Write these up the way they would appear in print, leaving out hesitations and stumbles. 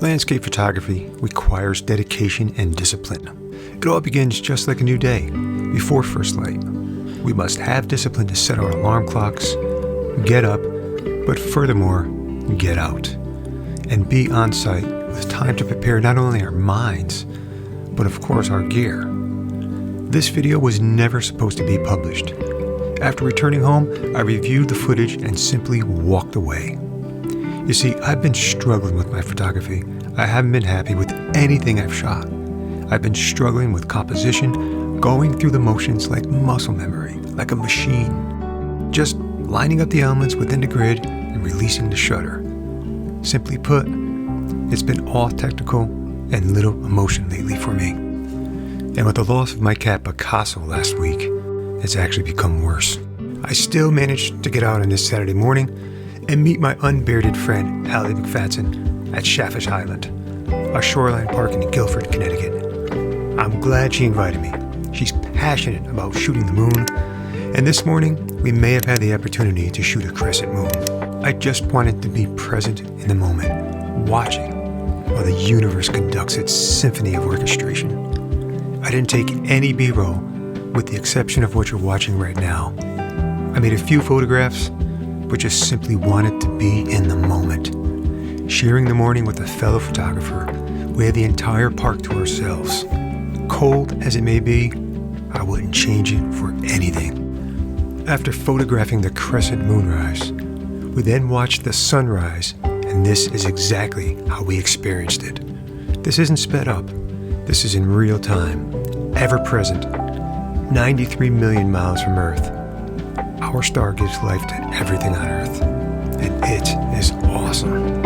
Landscape photography requires dedication and discipline. It all begins just like a new day, before first light. We must have discipline to set our alarm clocks, get up, but furthermore, get out, and be on site with time to prepare not only our minds, but of course our gear. This video was never supposed to be published. After returning home, I reviewed the footage and simply walked away. You see, I've been struggling with my photography. I haven't been happy with anything I've shot. I've been struggling with composition, going through the motions like muscle memory, like a machine. Just lining up the elements within the grid and releasing the shutter. Simply put, it's been all technical and little emotion lately for me. And with the loss of my cat Picasso last week, it's actually become worse. I still managed to get out on this Saturday morning and meet my unbearded friend McFadzen at Shaffish Island, a shoreline park in Guilford, Connecticut. I'm glad she invited me. She's passionate about shooting the moon, and this morning we may have had the opportunity to shoot a crescent moon. I just wanted to be present in the moment, watching while the universe conducts its symphony of orchestration. I didn't take any B-roll, with the exception of what you're watching right now. I made a few photographs, but just simply wanted to be in the moment. Sharing the morning with a fellow photographer, we had the entire park to ourselves. Cold as it may be, I wouldn't change it for anything. After photographing the crescent moonrise, we then watched the sunrise, and this is exactly how we experienced it. This isn't sped up. This is in real time, ever present, 93 million miles from Earth. Our star gives life to everything on Earth, and it is awesome.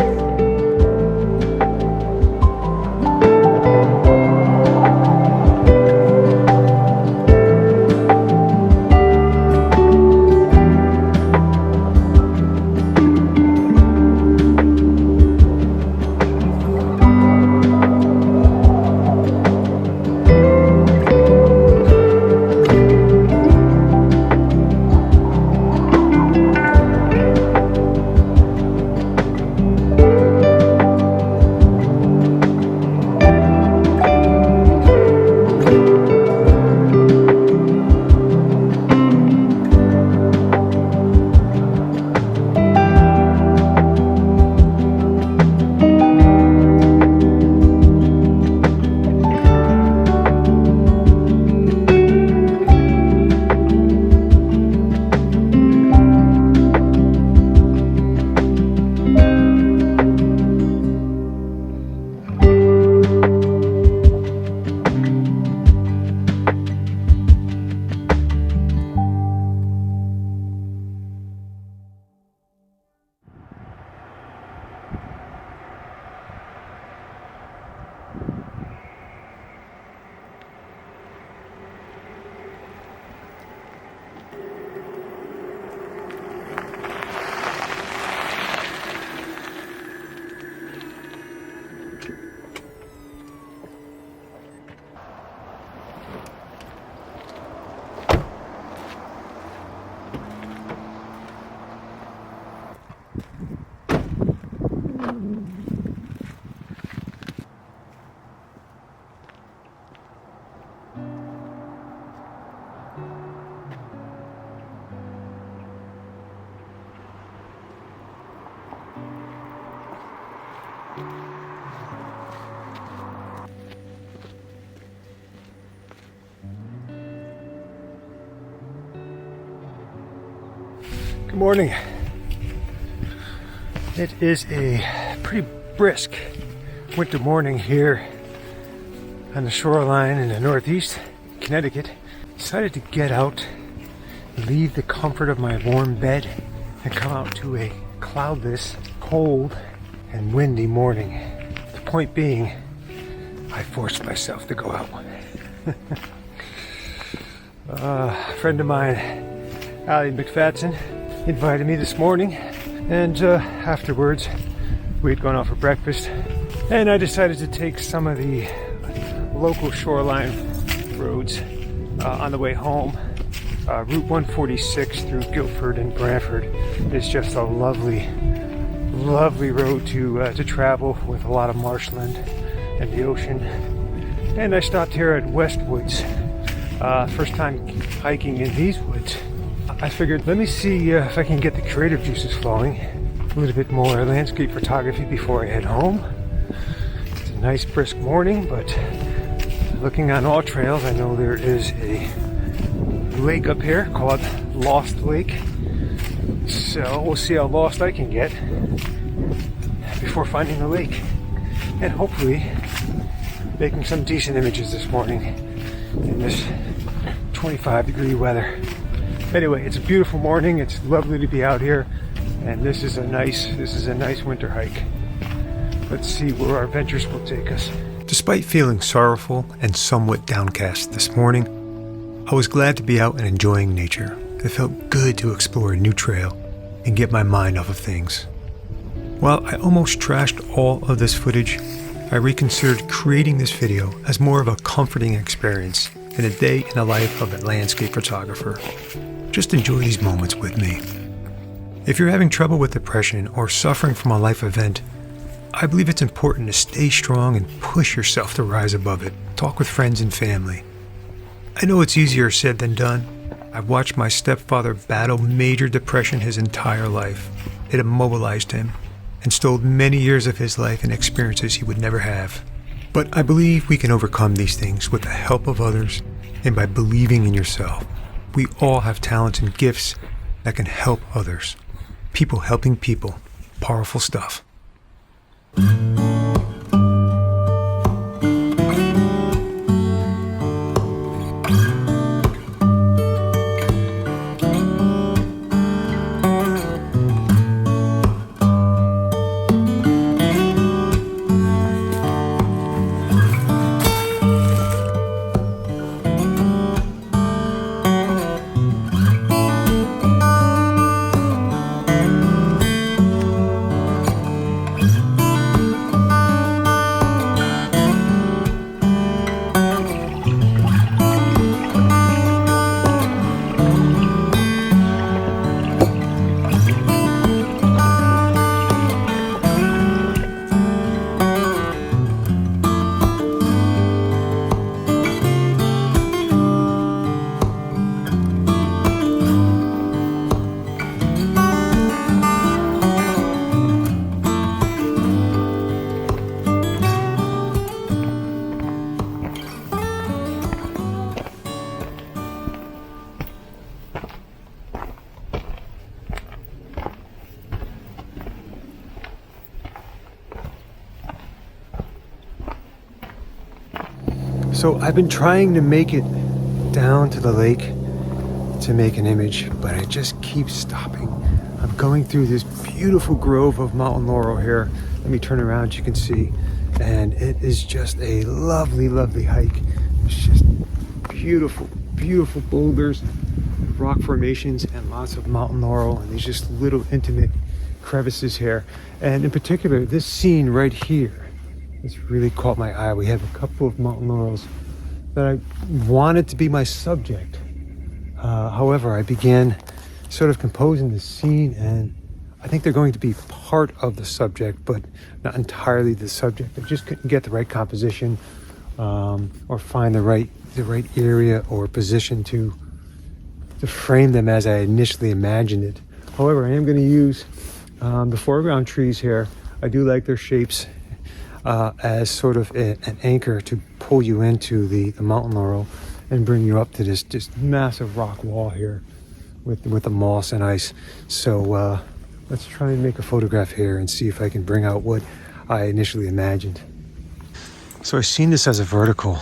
Good morning. It is a pretty brisk winter morning here on the shoreline in the northeast Connecticut. Decided to get out, leave the comfort of my warm bed, and come out to a cloudless, cold, and windy morning. The point being, I forced myself to go out. A friend of mine, McFadzen, invited me this morning, and afterwards we had gone out for breakfast, and I decided to take some of the local shoreline roads on the way home. Route 146 through Guilford and Brantford is just a lovely lovely road to travel with a lot of marshland and the ocean. And I stopped here at Westwoods. First time hiking in these woods. I figured, let me see if I can get the creative juices flowing. A little bit more landscape photography before I head home. It's a nice brisk morning, but looking on all trails, I know there is a lake up here called Lost Lake. So we'll see how lost I can get before finding the lake. And hopefully making some decent images this morning in this 25-degree weather. Anyway, it's a beautiful morning. It's lovely to be out here, and this is a nice winter hike. Let's see where our adventures will take us. Despite feeling sorrowful and somewhat downcast this morning, I was glad to be out and enjoying nature. It felt good to explore a new trail and get my mind off of things. While I almost trashed all of this footage, I reconsidered creating this video as more of a comforting experience in a day in the life of a landscape photographer. Just enjoy these moments with me. If you're having trouble with depression or suffering from a life event, I believe it's important to stay strong and push yourself to rise above it. Talk with friends and family. I know it's easier said than done. I've watched my stepfather battle major depression his entire life. It immobilized him and stole many years of his life and experiences he would never have. But I believe we can overcome these things with the help of others and by believing in yourself. We all have talents and gifts that can help others. People helping people. Powerful stuff. So I've been trying to make it down to the lake to make an image, but I just keep stopping. I'm going through this beautiful grove of mountain laurel here. Let me turn around, you can see. And it is just a lovely, lovely hike. It's just beautiful, beautiful boulders, rock formations, and lots of mountain laurel, and these just little intimate crevices here. And in particular, this scene right here, it's really caught my eye. We have a couple of mountain laurels that I wanted to be my subject. However, I began sort of composing the scene, and I think they're going to be part of the subject, but not entirely the subject. I just couldn't get the right composition or find the right area or position to frame them as I initially imagined it. However, I am going to use the foreground trees here. I do like their shapes as sort of an anchor to pull you into the mountain laurel and bring you up to this just massive rock wall here with the moss and ice. So let's try and make a photograph here and see if I can bring out what I initially imagined. So I seen this as a vertical,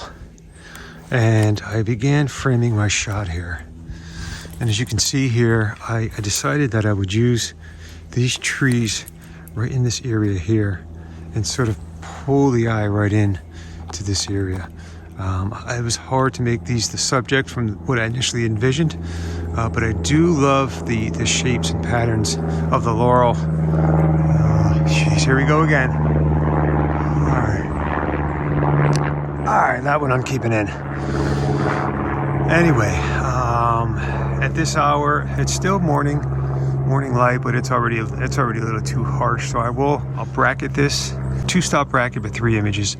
and I began framing my shot here. And as you can see here, I decided that I would use these trees right in this area here and sort of pull the eye right in to this area. It was hard to make these the subject from what I initially envisioned, but I do love the shapes and patterns of the laurel. Jeez, here we go again. All right, that one I'm keeping in. Anyway, at this hour, it's still morning, morning light, but it's already a little too harsh. So I'll bracket this, 2-stop bracket, but 3 images,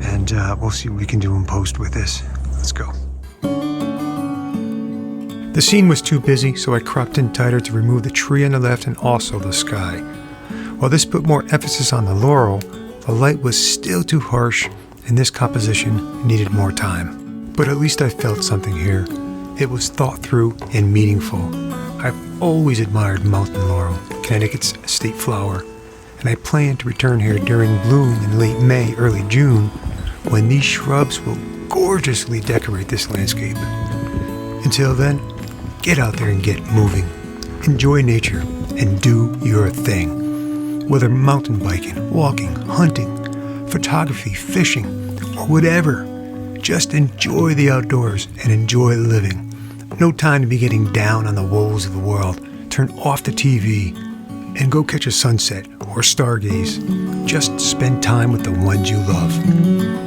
and we'll see what we can do in post with this. Let's go. The scene was too busy, so I cropped in tighter to remove the tree on the left and also the sky. While this put more emphasis on the laurel, the light was still too harsh, and this composition needed more time. But at least I felt something here. It was thought through and meaningful. I've always admired mountain laurel, Connecticut's state flower, and I plan to return here during bloom in late May, early June, when these shrubs will gorgeously decorate this landscape. Until then, get out there and get moving. Enjoy nature and do your thing. Whether mountain biking, walking, hunting, photography, fishing, or whatever, just enjoy the outdoors and enjoy living. No time to be getting down on the woes of the world. Turn off the TV and go catch a sunset or stargaze. Just spend time with the ones you love.